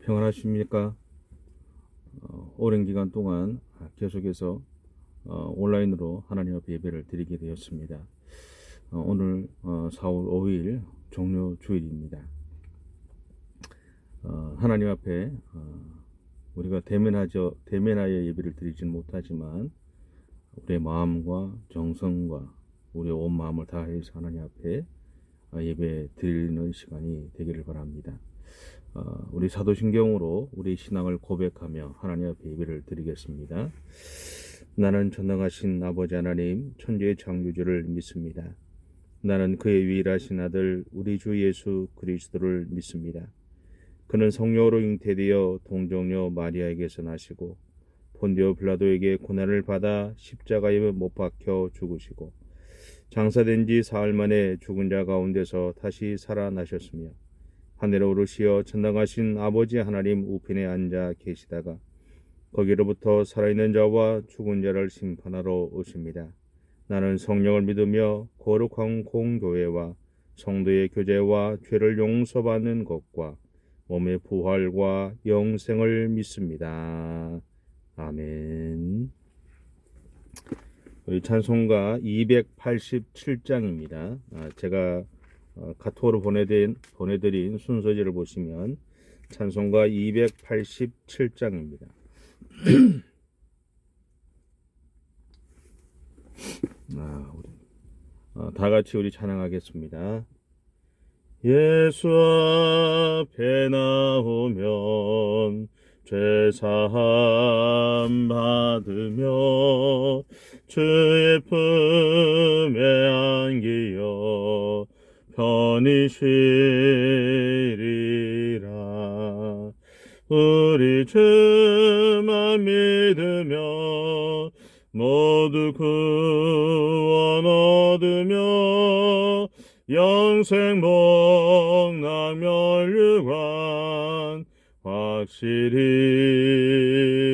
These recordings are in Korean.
평안하십니까? 오랜 기간 동안 계속해서 온라인으로 하나님 앞에 예배를 드리게 되었습니다. 오늘 4월 5일 종료 주일입니다. 하나님 앞에 우리가 대면하여 예배를 드리지는 못하지만 우리의 마음과 정성과 우리의 온 마음을 다해서 하나님 앞에 예배 드리는 시간이 되기를 바랍니다. 우리 사도신경으로 우리 신앙을 고백하며 하나님 앞에 예배를 드리겠습니다. 나는 전능하신 아버지 하나님 천지의 창조주를 믿습니다. 나는 그의 유일하신 아들 우리 주 예수 그리스도를 믿습니다. 그는 성령으로 잉태되어 동정녀 마리아에게서 나시고 본디오 빌라도에게 고난을 받아 십자가에 못 박혀 죽으시고 장사된 지 사흘 만에 죽은 자 가운데서 다시 살아나셨으며 하늘에 오르시어 전능하신 아버지 하나님 우편에 앉아 계시다가 거기로부터 살아있는 자와 죽은 자를 심판하러 오십니다. 나는 성령을 믿으며 거룩한 공교회와 성도의 교제와 죄를 용서받는 것과 몸의 부활과 영생을 믿습니다. 아멘. 우리 찬송가 287장입니다. 제가 카톡으로 보내드린 순서지를 보시면 찬송가 287장입니다. 다 같이 우리 찬양하겠습니다. 예수 앞에 나오면 죄사함 받으며 주의 품에 안기어 편히 쉬리라. 우리 주만 믿으며 모두 구원 얻으며 영생 복락 멸류관 확실히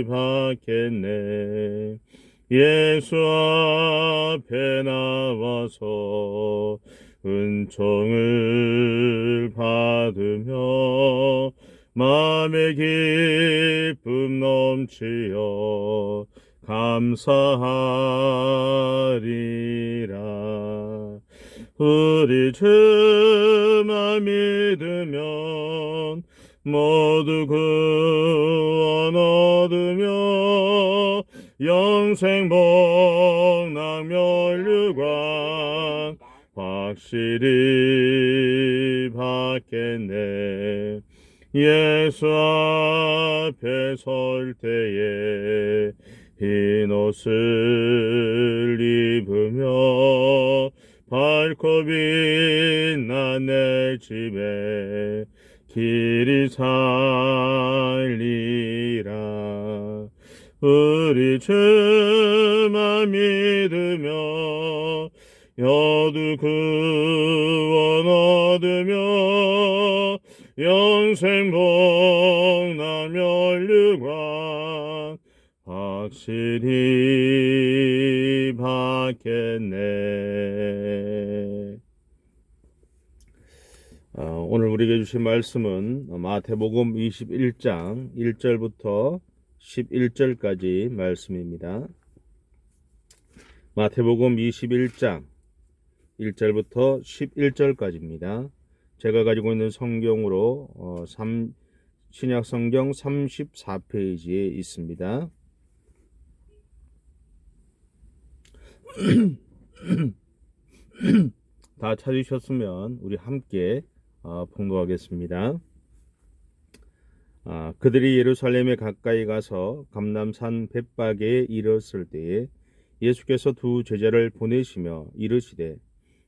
받겠네. 예수 앞에 나와서 은총을 받으며 마음의 기쁨 넘치어 감사하리라. 우리 주만 믿으면 모두 구원 얻으며 영생 복락 멸류관 확실히 받겠네. 예수 앞에 설 때에 흰 옷을 입으며 밝고 빛난 내 집에 길이 살리라. 우리 주만 믿으며 여두 구원 얻으며 영생 복락 멸류관 확실히 받겠네. 오늘 우리에게 주신 말씀은 마태복음 21장 1절부터 11절까지 말씀입니다. 마태복음 21장 1절부터 11절까지입니다. 제가 가지고 있는 성경으로 신약 성경 34페이지에 있습니다. 다 찾으셨으면 우리 함께 봉독하겠습니다. 그들이 예루살렘에 가까이 가서 감람산 벳바게에 이르렀을 때에 예수께서 두 제자를 보내시며 이르시되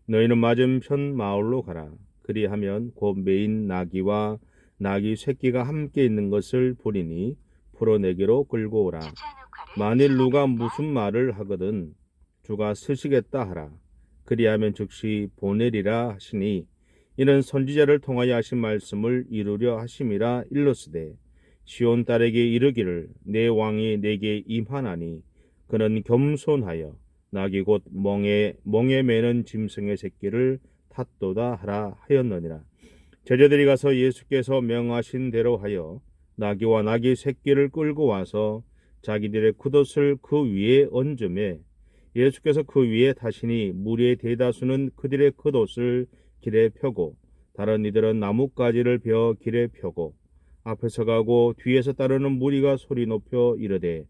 너희는 맞은편 마을로 가라. 그리하면 곧 매인 나귀와 나귀 새끼가 함께 있는 것을 보리니 풀어내기로 끌고 오라. 만일 누가 무슨 말을 하거든 주가 쓰시겠다 하라. 그리하면 즉시 보내리라 하시니 이는 선지자를 통하여 하신 말씀을 이루려 하심이라. 일러스되 시온 딸에게 이르기를 내 왕이 내게 임하나니 그는 겸손하여 나귀 곧 멍에 매는 짐승의 새끼를 탔도다 하라 하였느니라. 제자들이 가서 예수께서 명하신 대로 하여 나귀와 나귀 새끼를 끌고 와서 자기들의 굿옷을 그 위에 얹음에 예수께서 그 위에 타시니 무리의 대다수는 그들의 굿옷을 길에 펴고 다른 이들은 나뭇가지를 베어 길에 펴고 앞에서 가고 뒤에서 따르는 무리가 소리 높여 이르되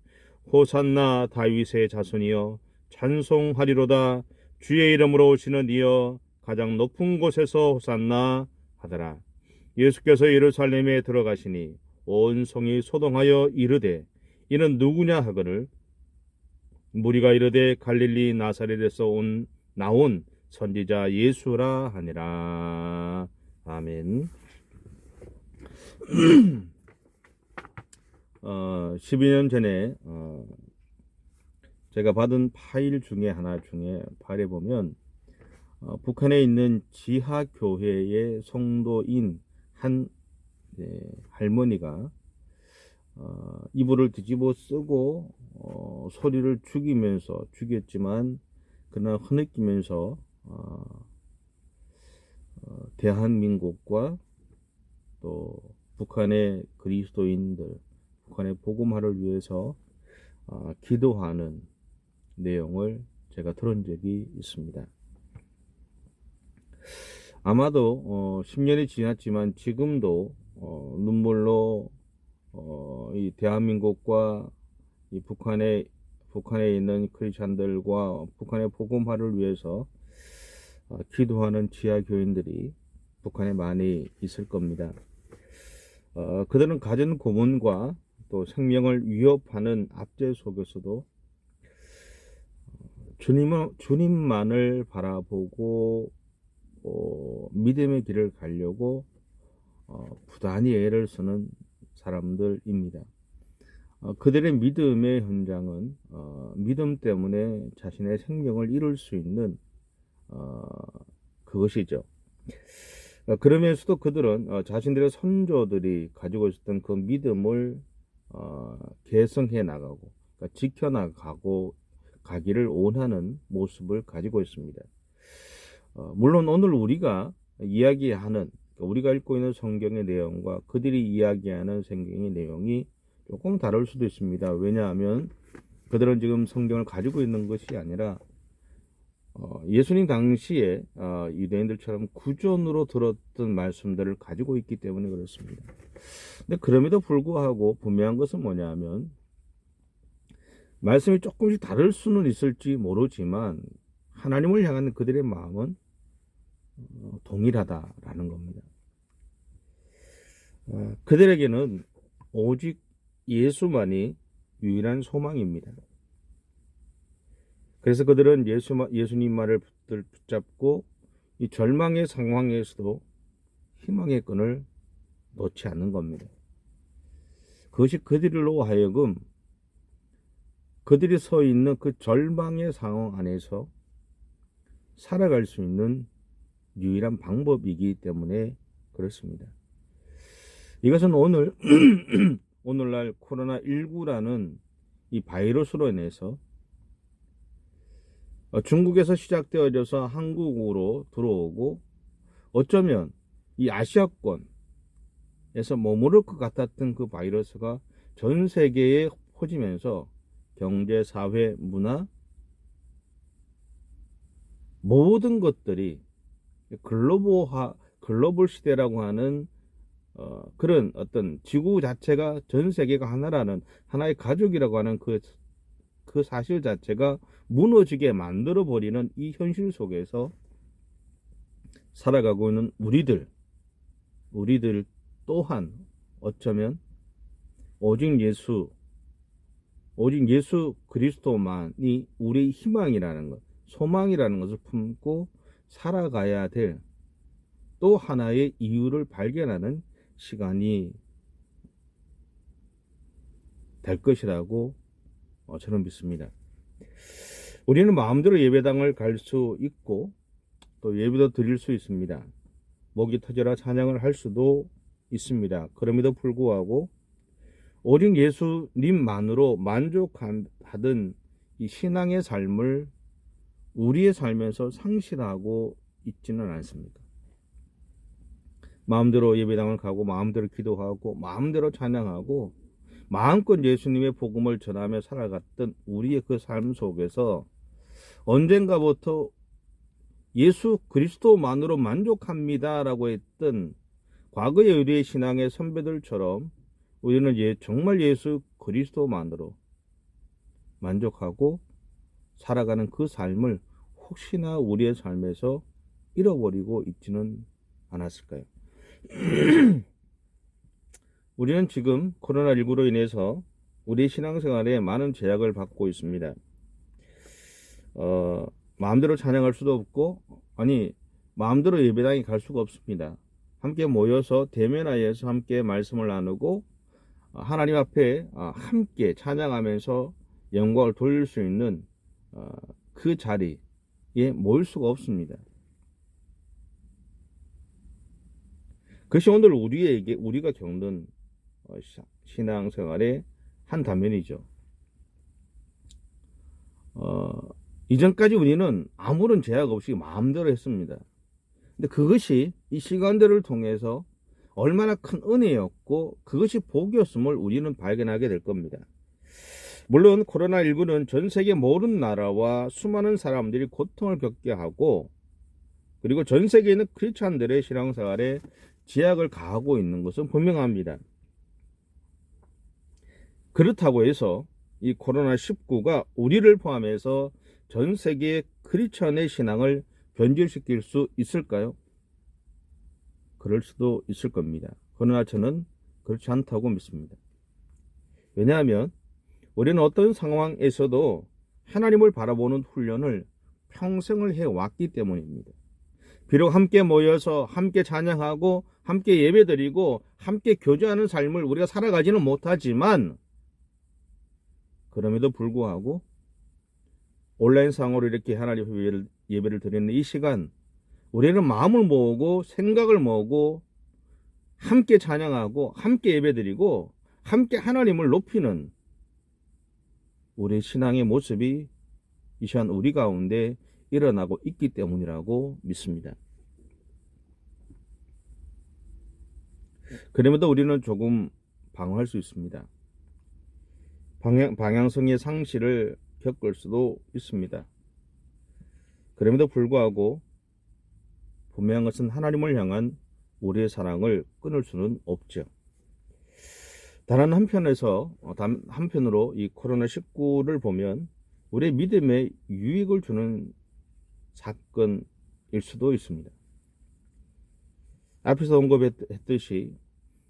호산나 다윗의 자손이여 찬송하리로다 주의 이름으로 오시는 이여 가장 높은 곳에서 호산나 하더라. 예수께서 예루살렘에 들어가시니 온 성이 소동하여 이르되 이는 누구냐 하거늘 무리가 이르되 갈릴리 나사렛에서 나온 선지자 예수라 하니라. 아멘. 12년 전에 제가 받은 파일 중에 하나 중에 파일에 보면 북한에 있는 지하교회의 성도인 한 할머니가 이불을 뒤집어 쓰고 소리를 죽였지만 그러나 흐느끼면서 대한민국과 또 북한의 그리스도인들, 북한의 복음화를 위해서 기도하는 내용을 제가 들은 적이 있습니다. 아마도 10년이 지났지만 지금도 눈물로 이 대한민국과 이 북한에 있는 크리스찬들과 북한의 복음화를 위해서 기도하는 지하교인들이 북한에 많이 있을 겁니다. 그들은 가진 고문과 또 생명을 위협하는 압제 속에서도 주님만을 바라보고 믿음의 길을 가려고 부단히 애를 쓰는 사람들입니다. 그들의 믿음의 현장은 믿음 때문에 자신의 생명을 잃을 수 있는 그것이죠. 그러면서도 그들은 자신들의 선조들이 가지고 있었던 그 믿음을 계승해 나가고 그러니까 지켜나가고 가기를 원하는 모습을 가지고 있습니다. 물론 오늘 우리가 이야기하는 우리가 읽고 있는 성경의 내용과 그들이 이야기하는 성경의 내용이 조금 다를 수도 있습니다. 왜냐하면 그들은 지금 성경을 가지고 있는 것이 아니라 예수님 당시에 유대인들처럼 구전으로 들었던 말씀들을 가지고 있기 때문에 그렇습니다. 근데 그럼에도 불구하고 분명한 것은 뭐냐면 말씀이 조금씩 다를 수는 있을지 모르지만 하나님을 향한 그들의 마음은 동일하다라는 겁니다. 그들에게는 오직 예수만이 유일한 소망입니다. 그래서 그들은 예수님 말을 붙잡고 이 절망의 상황에서도 희망의 끈을 놓지 않는 겁니다. 그것이 그들로 하여금 그들이 서 있는 그 절망의 상황 안에서 살아갈 수 있는 유일한 방법이기 때문에 그렇습니다. 이것은 오늘날 코로나19라는 이 바이러스로 인해서 중국에서 시작되어져서 한국으로 들어오고 어쩌면 이 아시아권에서 머무를 것 같았던 그 바이러스가 전 세계에 퍼지면서 경제, 사회, 문화 모든 것들이 글로벌 시대라고 하는 그런 어떤 지구 자체가 전 세계가 하나의 가족이라고 하는 그 사실 자체가 무너지게 만들어버리는 이 현실 속에서 살아가고 있는 우리들 또한 어쩌면 오직 예수 그리스도만이 우리의 희망이라는 것, 소망이라는 것을 품고 살아가야 될 또 하나의 이유를 발견하는 시간이 될 것이라고 저는 믿습니다. 우리는 마음대로 예배당을 갈 수 있고 또 예배도 드릴 수 있습니다. 목이 터져라 찬양을 할 수도 있습니다. 그럼에도 불구하고 오직 예수님만으로 만족하던 이 신앙의 삶을 우리의 삶에서 상실하고 있지는 않습니다. 마음대로 예배당을 가고 마음대로 기도하고 마음대로 찬양하고 마음껏 예수님의 복음을 전하며 살아갔던 우리의 그 삶 속에서 언젠가부터 예수 그리스도만으로 만족합니다라고 했던 과거의 우리의 신앙의 선배들처럼 우리는 정말 예수 그리스도만으로 만족하고 살아가는 그 삶을 혹시나 우리의 삶에서 잃어버리고 있지는 않았을까요? 우리는 지금 코로나19로 인해서 우리 신앙생활에 많은 제약을 받고 있습니다. 마음대로 찬양할 수도 없고, 마음대로 예배당에 갈 수가 없습니다. 함께 모여서 대면하여서 함께 말씀을 나누고 하나님 앞에 함께 찬양하면서 영광을 돌릴 수 있는 그 자리에 모일 수가 없습니다. 그것이 오늘 우리가 겪는 신앙생활의 한 단면이죠. 이전까지 우리는 아무런 제약 없이 마음대로 했습니다. 근데 그것이 이 시간들을 통해서 얼마나 큰 은혜였고 그것이 복이었음을 우리는 발견하게 될 겁니다. 물론 코로나19는 전 세계 모든 나라와 수많은 사람들이 고통을 겪게 하고 그리고 전 세계에 있는 크리스찬들의 신앙생활에 제약을 가하고 있는 것은 분명합니다. 그렇다고 해서 이 코로나19가 우리를 포함해서 전 세계 크리스찬의 신앙을 변질시킬 수 있을까요? 그럴 수도 있을 겁니다. 그러나 저는 그렇지 않다고 믿습니다. 왜냐하면 우리는 어떤 상황에서도 하나님을 바라보는 훈련을 평생을 해왔기 때문입니다. 비록 함께 모여서 함께 찬양하고 함께 예배드리고 함께 교제하는 삶을 우리가 살아가지는 못하지만 그럼에도 불구하고 온라인상으로 이렇게 하나님 예배를 드리는 이 시간 우리는 마음을 모으고 생각을 모으고 함께 찬양하고 함께 예배드리고 함께 하나님을 높이는 우리의 신앙의 모습이 이 시간 우리 가운데 일어나고 있기 때문이라고 믿습니다. 그럼에도 우리는 조금 방어할 수 있습니다. 방향성의 상실을 겪을 수도 있습니다. 그럼에도 불구하고 분명한 것은 하나님을 향한 우리의 사랑을 끊을 수는 없죠. 다른 한편으로 이 코로나19를 보면 우리의 믿음에 유익을 주는 사건일 수도 있습니다. 앞에서 언급했듯이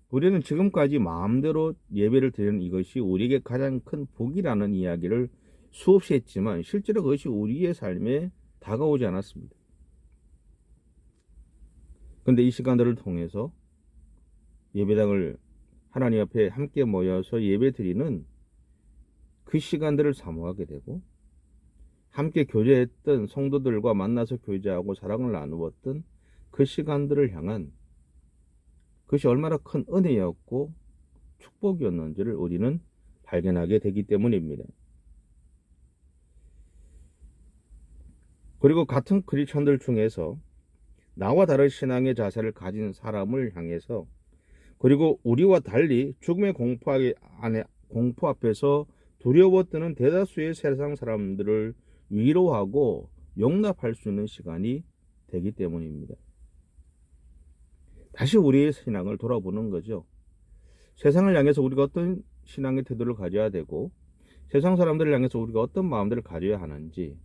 우리는 지금까지 마음대로 예배를 드리는 이것이 우리에게 가장 큰 복이라는 이야기를 수없이 했지만 실제로 그것이 우리의 삶에 다가오지 않았습니다. 그런데 이 시간들을 통해서 예배당을 하나님 앞에 함께 모여서 예배 드리는 그 시간들을 사모하게 되고 함께 교제했던 성도들과 만나서 교제하고 사랑을 나누었던 그 시간들을 향한 그것이 얼마나 큰 은혜였고 축복이었는지를 우리는 발견하게 되기 때문입니다. 그리고 같은 크리스천들 중에서 나와 다른 신앙의 자세를 가진 사람을 향해서 그리고 우리와 달리 죽음의 공포 앞에서 두려워 떠는 대다수의 세상 사람들을 위로하고 용납할 수 있는 시간이 되기 때문입니다. 다시 우리의 신앙을 돌아보는 거죠. 세상을 향해서 우리가 어떤 신앙의 태도를 가져야 되고 세상 사람들을 향해서 우리가 어떤 마음들을 가져야 하는지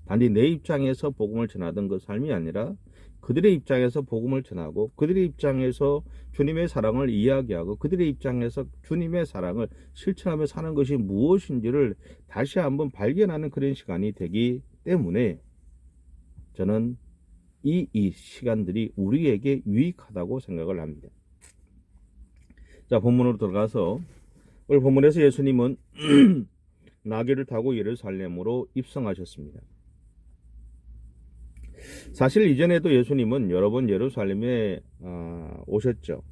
단지 내 입장에서 복음을 전하던 그 삶이 아니라 그들의 입장에서 복음을 전하고 그들의 입장에서 주님의 사랑을 이야기하고 그들의 입장에서 주님의 사랑을 실천하며 사는 것이 무엇인지를 다시 한번 발견하는 그런 시간이 되기 때문에 저는 이 시간들이 우리에게 유익하다고 생각을 합니다. 자, 본문으로 들어가서 오늘 본문에서 예수님은 나귀를 타고 예루살렘으로 입성하셨습니다. 사실 이전에도 예수님은 여러 번 예루살렘에 오셨죠.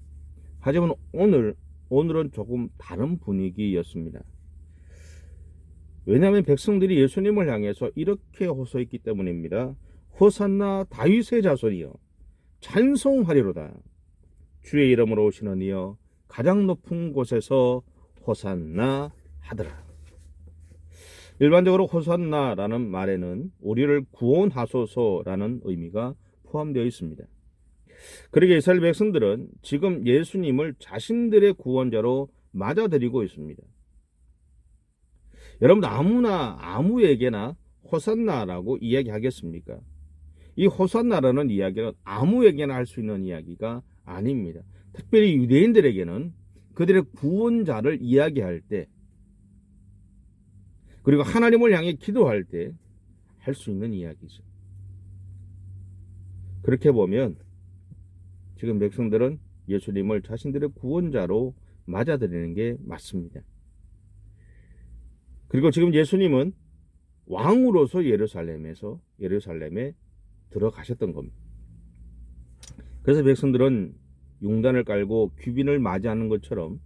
하지만 오늘은 조금 다른 분위기였습니다. 왜냐하면 백성들이 예수님을 향해서 이렇게 호소했기 때문입니다. 호산나 다윗의 자손이여 찬송하리로다. 주의 이름으로 오시는 이여 가장 높은 곳에서 호산나 하더라. 일반적으로 호산나라는 말에는 우리를 구원하소서라는 의미가 포함되어 있습니다. 그러게 이스라엘 백성들은 지금 예수님을 자신들의 구원자로 맞아들이고 있습니다. 여러분, 아무에게나 호산나라고 이야기하겠습니까? 이 호산나라는 이야기는 아무에게나 할 수 있는 이야기가 아닙니다. 특별히 유대인들에게는 그들의 구원자를 이야기할 때, 그리고 하나님을 향해 기도할 때 할 수 있는 이야기죠. 그렇게 보면 지금 백성들은 예수님을 자신들의 구원자로 맞아들이는 게 맞습니다. 그리고 지금 예수님은 왕으로서 예루살렘에 들어가셨던 겁니다. 그래서 백성들은 융단을 깔고 귀빈을 맞이하는 것처럼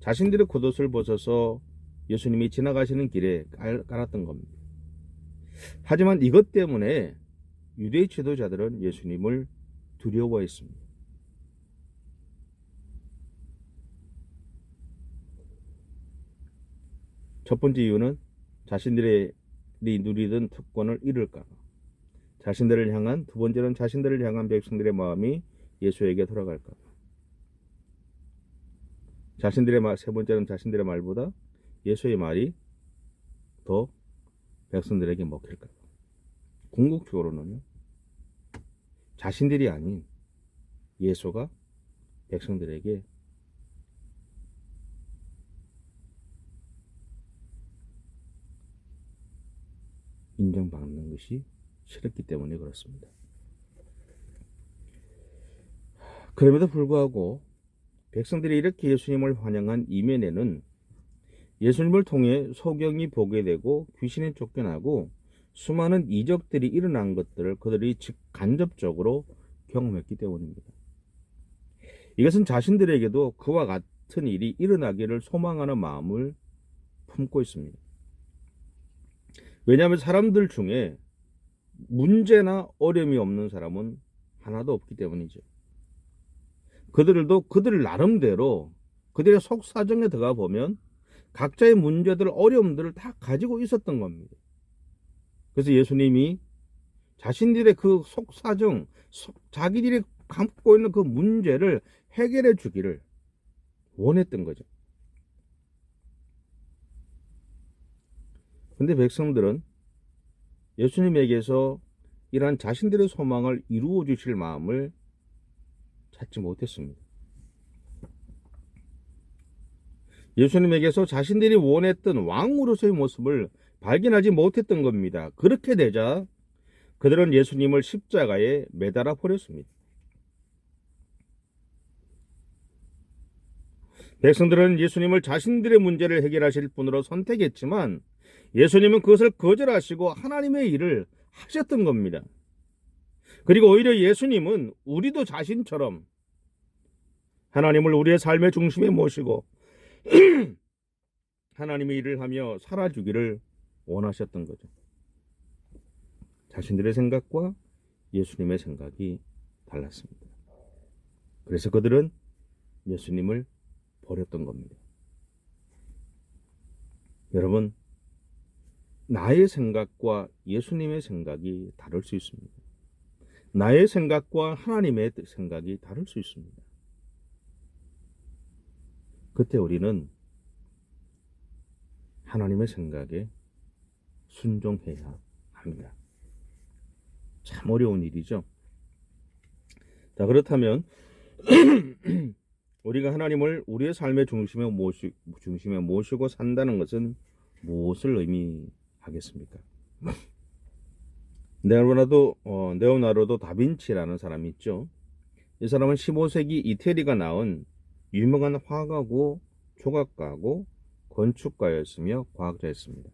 자신들의 겉옷을 벗어서 예수님이 지나가시는 길에 깔았던 겁니다. 하지만 이것 때문에 유대 지도자들은 예수님을 두려워했습니다. 첫 번째 이유는 자신들이 누리던 특권을 잃을까 봐. 자신들을 향한, 두 번째는 자신들을 향한 백성들의 마음이 예수에게 돌아갈까 봐. 세 번째는 자신들의 말보다 예수의 말이 더 백성들에게 먹힐까 봐. 궁극적으로는요, 자신들이 아닌 예수가 백성들에게 인정받는 것이 싫었기 때문에 그렇습니다. 그럼에도 불구하고 백성들이 이렇게 예수님을 환영한 이면에는 예수님을 통해 소경이 보게 되고 귀신이 쫓겨나고 수많은 이적들이 일어난 것들을 그들이 간접적으로 경험했기 때문입니다. 이것은 자신들에게도 그와 같은 일이 일어나기를 소망하는 마음을 품고 있습니다. 왜냐하면 사람들 중에 문제나 어려움이 없는 사람은 하나도 없기 때문이죠. 그들도 그들 나름대로 그들의 속사정에 들어가 보면 각자의 문제들, 어려움들을 다 가지고 있었던 겁니다. 그래서 예수님이 자신들의 그 속사정, 자기들이 갖고 있는 그 문제를 해결해 주기를 원했던 거죠. 근데 백성들은 예수님에게서 이러한 자신들의 소망을 이루어 주실 마음을 찾지 못했습니다. 예수님에게서 자신들이 원했던 왕으로서의 모습을 발견하지 못했던 겁니다. 그렇게 되자 그들은 예수님을 십자가에 매달아 버렸습니다. 백성들은 예수님을 자신들의 문제를 해결하실 분으로 선택했지만 예수님은 그것을 거절하시고 하나님의 일을 하셨던 겁니다. 그리고 오히려 예수님은 우리도 자신처럼 하나님을 우리의 삶의 중심에 모시고 하나님의 일을 하며 살아주기를 원하셨던 거죠. 자신들의 생각과 예수님의 생각이 달랐습니다. 그래서 그들은 예수님을 버렸던 겁니다. 여러분, 나의 생각과 예수님의 생각이 다를 수 있습니다. 나의 생각과 하나님의 생각이 다를 수 있습니다. 그때 우리는 하나님의 생각에 순종해야 합니다. 참 어려운 일이죠. 자, 그렇다면 우리가 하나님을 우리의 삶의 중심에 모시고 산다는 것은 무엇을 의미하겠습니까? 레오나르도 다빈치라는 사람이 있죠. 이 사람은 15세기 이태리가 낳은 유명한 화가고 조각가고 건축가였으며 과학자였습니다.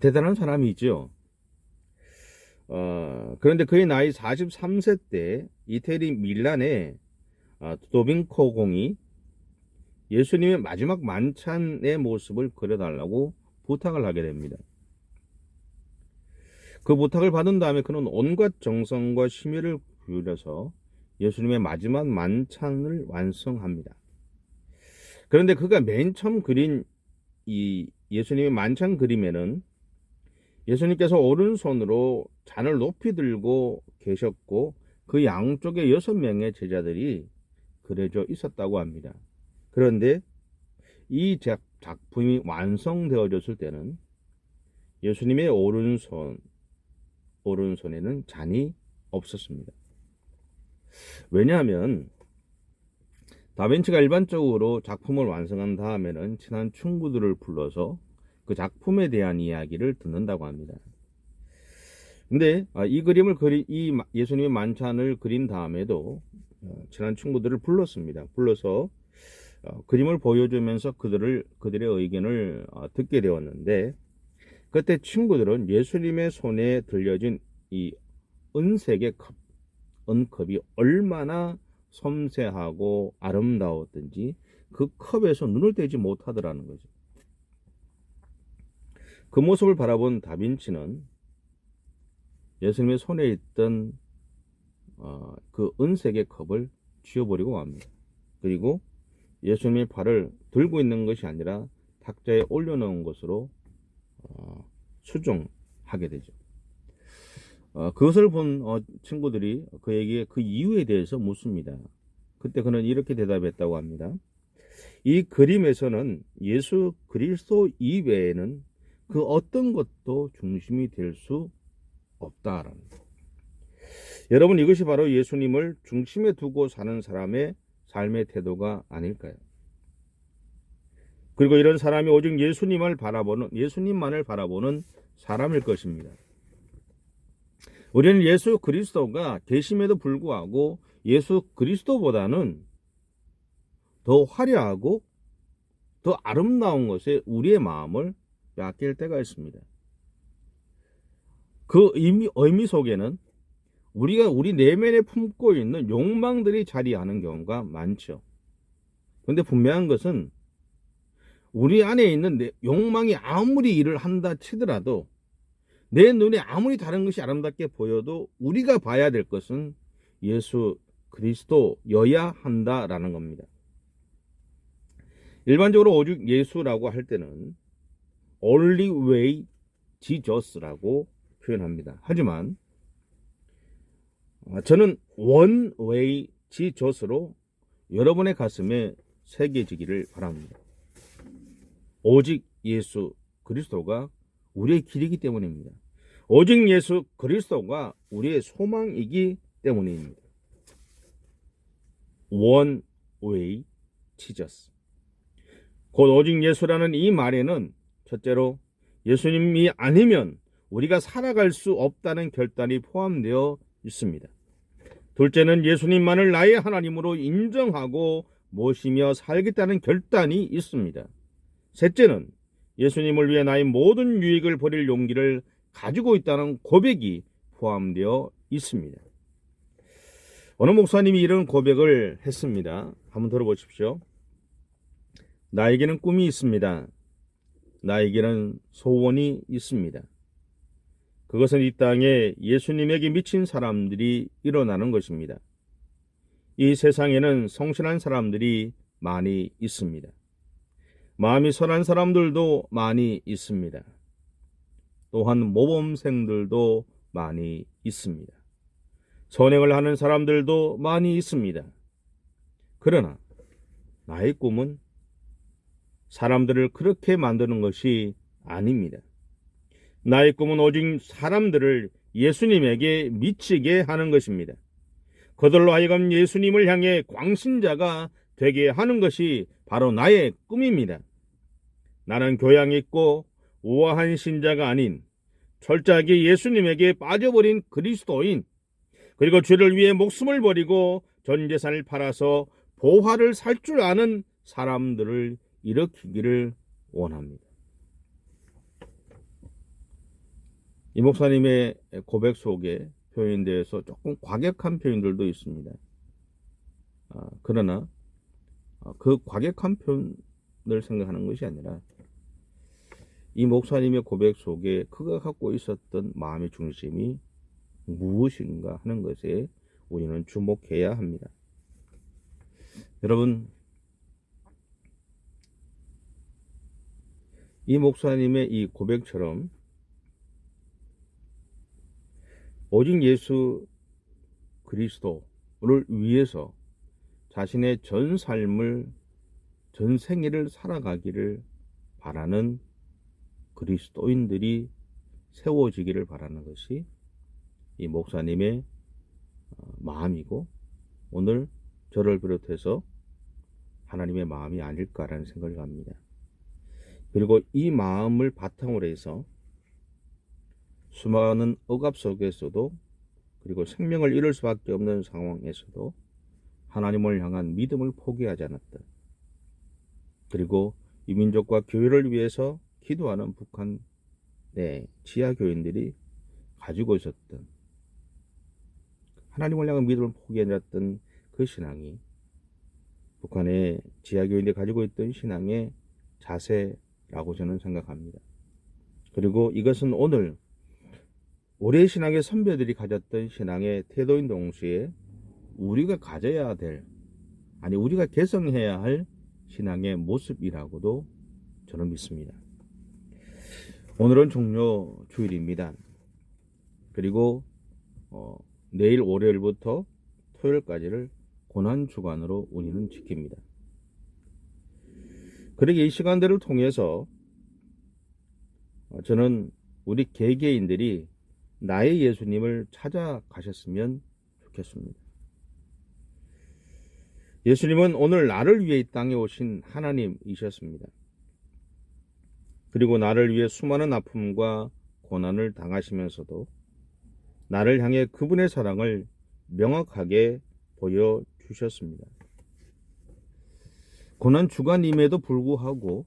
대단한 사람이죠. 그런데 그의 나이 43세 때 이태리 밀란의 도빙코 공이 예수님의 마지막 만찬의 모습을 그려달라고 부탁을 하게 됩니다. 그 부탁을 받은 다음에 그는 온갖 정성과 심혈을 기울여서 예수님의 마지막 만찬을 완성합니다. 그런데 그가 맨 처음 그린 이 예수님의 만찬 그림에는 예수님께서 오른손으로 잔을 높이 들고 계셨고 그 양쪽에 6명의 제자들이 그려져 있었다고 합니다. 그런데 이 작품이 완성되어졌을 때는 예수님의 오른손에는 잔이 없었습니다. 왜냐하면 다빈치가 일반적으로 작품을 완성한 다음에는 친한 친구들을 불러서 그 작품에 대한 이야기를 듣는다고 합니다. 근데 이 그림을 이 예수님의 만찬을 그린 다음에도 친한 친구들을 불렀습니다. 불러서 그림을 보여주면서 그들의 의견을 듣게 되었는데, 그때 친구들은 예수님의 손에 들려진 이 은색의 은컵이 얼마나 섬세하고 아름다웠던지 그 컵에서 눈을 떼지 못하더라는 거죠. 그 모습을 바라본 다빈치는 예수님의 손에 있던 그 은색의 컵을 쥐어버리고 맙니다. 그리고 예수님의 발을 들고 있는 것이 아니라 탁자에 올려놓은 것으로 수정하게 되죠. 그것을 본 친구들이 그에게 그 이유에 대해서 묻습니다. 그때 그는 이렇게 대답했다고 합니다. 이 그림에서는 예수 그리스도 이외에는 그 어떤 것도 중심이 될 수 없다라는 거예요. 여러분, 이것이 바로 예수님을 중심에 두고 사는 사람의 삶의 태도가 아닐까요? 그리고 이런 사람이 오직 예수님만을 바라보는 사람일 것입니다. 우리는 예수 그리스도가 계심에도 불구하고 예수 그리스도보다는 더 화려하고 더 아름다운 것에 우리의 마음을 맡길 때가 있습니다. 그 의미 속에는 우리가 우리 내면에 품고 있는 욕망들이 자리하는 경우가 많죠. 그런데 분명한 것은 우리 안에 있는 욕망이 아무리 일을 한다 치더라도 내 눈에 아무리 다른 것이 아름답게 보여도 우리가 봐야 될 것은 예수 그리스도여야 한다라는 겁니다. 일반적으로 오직 예수라고 할 때는 only way Jesus라고 표현합니다. 하지만 저는 one way Jesus로 여러분의 가슴에 새겨지기를 바랍니다. 오직 예수 그리스도가 우리의 길이기 때문입니다. 오직 예수 그리스도가 우리의 소망이기 때문입니다. One way Jesus. 곧 오직 예수라는 이 말에는 첫째로 예수님이 아니면 우리가 살아갈 수 없다는 결단이 포함되어 있습니다. 둘째는 예수님만을 나의 하나님으로 인정하고 모시며 살겠다는 결단이 있습니다. 셋째는 예수님을 위해 나의 모든 유익을 버릴 용기를 가지고 있다는 고백이 포함되어 있습니다. 어느 목사님이 이런 고백을 했습니다. 한번 들어보십시오. 나에게는 꿈이 있습니다. 나에게는 소원이 있습니다. 그것은 이 땅에 예수님에게 미친 사람들이 일어나는 것입니다. 이 세상에는 성실한 사람들이 많이 있습니다. 마음이 선한 사람들도 많이 있습니다. 또한 모범생들도 많이 있습니다. 선행을 하는 사람들도 많이 있습니다. 그러나 나의 꿈은 사람들을 그렇게 만드는 것이 아닙니다. 나의 꿈은 오직 사람들을 예수님에게 미치게 하는 것입니다. 그들로 하여금 예수님을 향해 광신자가 되게 하는 것이 바로 나의 꿈입니다. 나는 교양 있고 우아한 신자가 아닌 철저하게 예수님에게 빠져버린 그리스도인, 그리고 죄를 위해 목숨을 버리고 전 재산을 팔아서 보화를 살 줄 아는 사람들을 일으키기를 원합니다. 이 목사님의 고백 속에 표현되어서 조금 과격한 표현들도 있습니다. 그러나 그 과격한 표현을 생각하는 것이 아니라 이 목사님의 고백 속에 그가 갖고 있었던 마음의 중심이 무엇인가 하는 것에 우리는 주목해야 합니다. 여러분, 이 목사님의 이 고백처럼 오직 예수 그리스도를 위해서 자신의 전 삶을, 전 생애를 살아가기를 바라는 그리스도인들이 세워지기를 바라는 것이 이 목사님의 마음이고, 오늘 저를 비롯해서 하나님의 마음이 아닐까라는 생각을 합니다. 그리고 이 마음을 바탕으로 해서 수많은 억압 속에서도, 그리고 생명을 잃을 수밖에 없는 상황에서도 하나님을 향한 믿음을 포기하지 않았다. 그리고 이 민족과 교회를 위해서 기도하는 북한 지하 교인들이 가지고 있었던, 하나님을 향한 믿음을 포기하지 않았던 그 신앙이 북한의 지하 교인들이 가지고 있던 신앙의 자세라고 저는 생각합니다. 그리고 이것은 오늘 우리의 신앙의 선배들이 가졌던 신앙의 태도인 동시에 우리가 가져야 될, 아니 우리가 개성해야 할 신앙의 모습이라고도 저는 믿습니다. 오늘은 종료 주일입니다. 그리고 내일 월요일부터 토요일까지를 고난주간으로 우리는 지킵니다. 그러게 이 시간들을 통해서 저는 우리 개개인들이 나의 예수님을 찾아가셨으면 좋겠습니다. 예수님은 오늘 나를 위해 이 땅에 오신 하나님이셨습니다. 그리고 나를 위해 수많은 아픔과 고난을 당하시면서도 나를 향해 그분의 사랑을 명확하게 보여주셨습니다. 고난 주간임에도 불구하고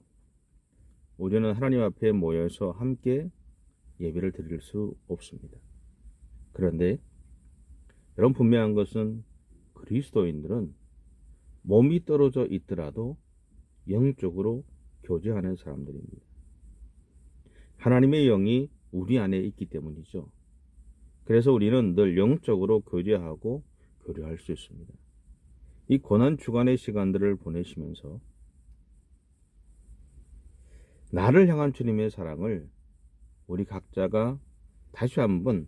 우리는 하나님 앞에 모여서 함께 예배를 드릴 수 없습니다. 그런데 여러분, 분명한 것은 그리스도인들은 몸이 떨어져 있더라도 영적으로 교제하는 사람들입니다. 하나님의 영이 우리 안에 있기 때문이죠. 그래서 우리는 늘 영적으로 교제하고 교류할 수 있습니다. 이 고난 주간의 시간들을 보내시면서 나를 향한 주님의 사랑을 우리 각자가 다시 한번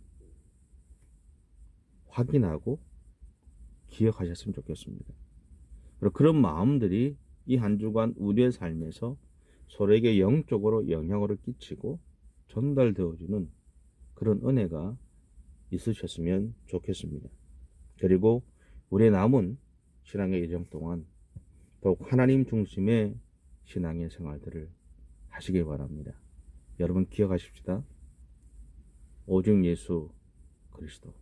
확인하고 기억하셨으면 좋겠습니다. 그리고 그런 마음들이 이 한 주간 우리의 삶에서 서로에게 영적으로 영향을 끼치고 전달되어주는 그런 은혜가 있으셨으면 좋겠습니다. 그리고 우리의 남은 신앙의 여정 동안 더욱 하나님 중심의 신앙의 생활들을 하시길 바랍니다. 여러분 기억하십시다. 오직 예수 그리스도,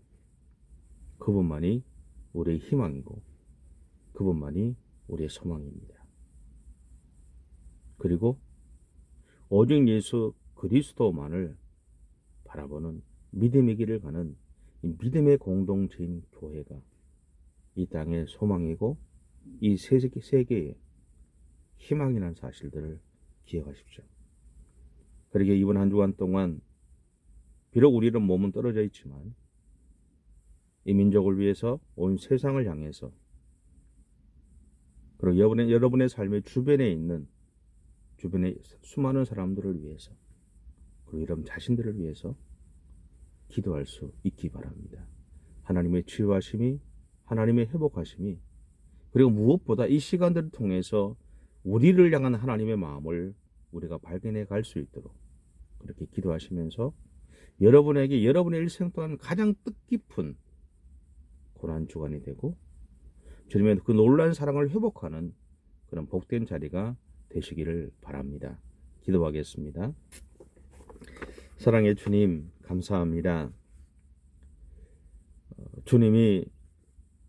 그분만이 우리의 희망이고 그분만이 우리의 소망입니다. 그리고 오직 예수 그리스도만을 바라보는 믿음의 길을 가는 이 믿음의 공동체인 교회가 이 땅의 소망이고 이 세계의 희망이라는 사실들을 기억하십시오. 그러게 이번 한 주간 동안 비록 우리는 몸은 떨어져 있지만 이 민족을 위해서 온 세상을 향해서, 그리고 여러분의 삶의 주변에 있는 주변의 수많은 사람들을 위해서, 그리고 여러분 자신들을 위해서 기도할 수 있기 바랍니다. 하나님의 치유하심이, 하나님의 회복하심이, 그리고 무엇보다 이 시간들을 통해서 우리를 향한 하나님의 마음을 우리가 발견해 갈 수 있도록 그렇게 기도하시면서 여러분에게 여러분의 일생 동안 가장 뜻깊은 고난 주간이 되고 주님의 그 놀라운 사랑을 회복하는 그런 복된 자리가 되시기를 바랍니다. 기도하겠습니다. 사랑의 주님, 감사합니다. 주님이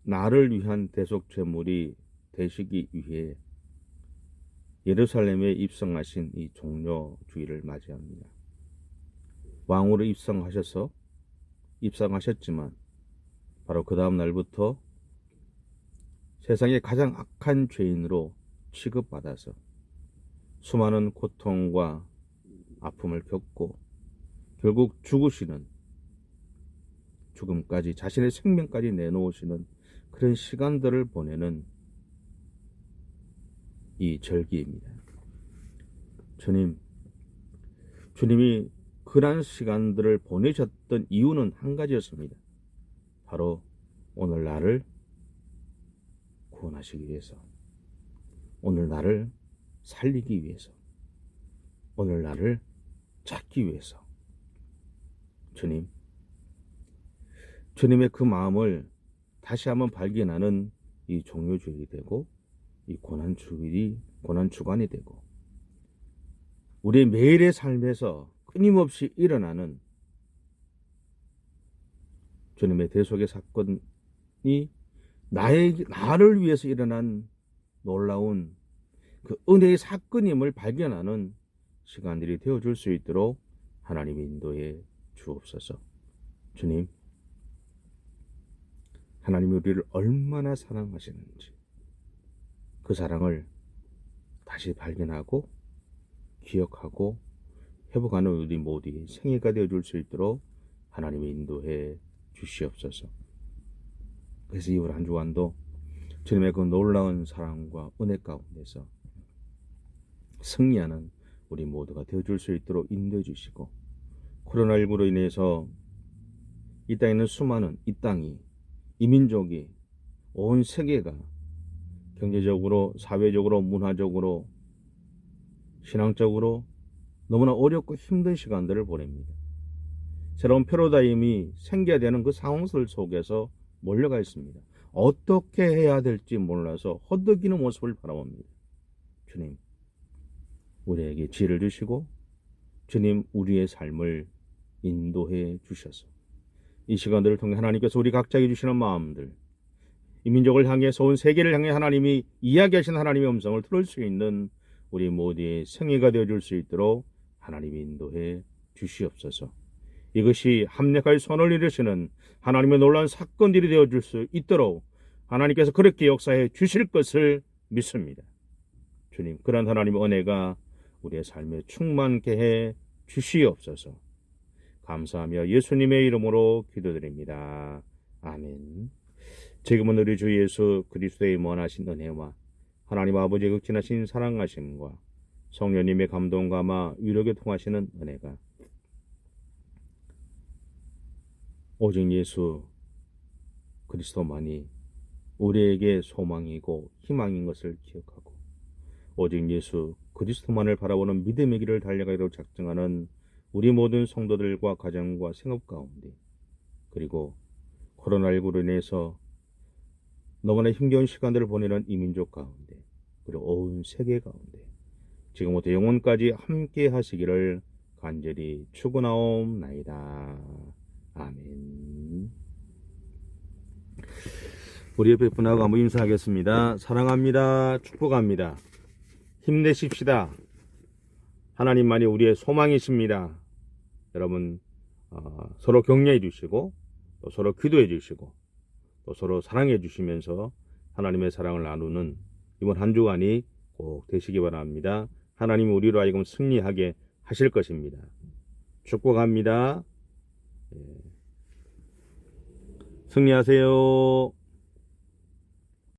나를 위한 대속 제물이 되시기 위해 예루살렘에 입성하신 이 종료 주일을 맞이합니다. 왕으로 입성하셨지만 바로 그 다음 날부터 세상의 가장 악한 죄인으로 취급받아서 수많은 고통과 아픔을 겪고 결국 죽음까지 자신의 생명까지 내놓으시는 그런 시간들을 보내는 이 절기입니다. 주님이 그러한 시간들을 보내셨던 이유는 한 가지였습니다. 바로 오늘 나를 구원하시기 위해서, 오늘 나를 살리기 위해서, 오늘 나를 찾기 위해서. 주님의 그 마음을 다시 한번 발견하는 이 종료주일이 되고, 이 고난주간이 되고, 우리의 매일의 삶에서 끊임없이 일어나는 주님의 대속의 사건이 나를 위해서 일어난 놀라운 그 은혜의 사건임을 발견하는 시간들이 되어줄 수 있도록 하나님의 인도에 주옵소서. 주님, 하나님이 우리를 얼마나 사랑하시는지 그 사랑을 다시 발견하고 기억하고 회복하는 우리 모두의 생애가 되어줄 수 있도록 하나님의 인도해 주시옵소서. 그래서 이번 한 주간도 주님의 그 놀라운 사랑과 은혜 가운데서 승리하는 우리 모두가 되어줄 수 있도록 인도해 주시고, 코로나19로 인해서 이 땅에 있는 수많은 이 땅이, 이 민족이, 온 세계가 경제적으로, 사회적으로, 문화적으로, 신앙적으로 너무나 어렵고 힘든 시간들을 보냅니다. 새로운 패러다임이 생겨야 되는 그 상황들 속에서 몰려가 있습니다. 어떻게 해야 될지 몰라서 허덕이는 모습을 바라봅니다. 주님, 우리에게 지혜를 주시고 주님, 우리의 삶을 인도해 주셔서 이 시간들을 통해 하나님께서 우리 각자에게 주시는 마음들, 이 민족을 향해서 온 세계를 향해 하나님이 이야기하신 하나님의 음성을 들을 수 있는 우리 모두의 생애가 되어줄 수 있도록 하나님이 인도해 주시옵소서. 이것이 합력하여 선을 이루시는 하나님의 놀라운 사건들이 되어줄 수 있도록 하나님께서 그렇게 역사해 주실 것을 믿습니다. 주님, 그런 하나님의 은혜가 우리의 삶에 충만케 해 주시옵소서. 감사하며 예수님의 이름으로 기도드립니다. 아멘. 지금은 우리 주 예수 그리스도의 무한하신 은혜와 하나님 아버지의 극진하신 사랑하심과 성령님의 감동감화 위력에 통하시는 은혜가 오직 예수 그리스도만이 우리에게 소망이고 희망인 것을 기억하고 오직 예수 그리스도만을 바라보는 믿음의 길을 달려가기로 작정하는 우리 모든 성도들과 가정과 생업 가운데, 그리고 코로나19로 인해서 너무나 힘겨운 시간들을 보내는 이 민족 가운데, 그리고 온 세계 가운데 지금부터 영원까지 함께 하시기를 간절히 축원하옵나이다. 아멘. 우리 옆에 분하고 한번 인사하겠습니다. 사랑합니다. 축복합니다. 힘내십시다. 하나님만이 우리의 소망이십니다. 여러분, 서로 격려해 주시고 또 서로 기도해 주시고 또 서로 사랑해 주시면서 하나님의 사랑을 나누는 이번 한 주간이 꼭 되시기 바랍니다. 하나님이 우리로 하여금 승리하게 하실 것입니다. 축복합니다. 승리하세요.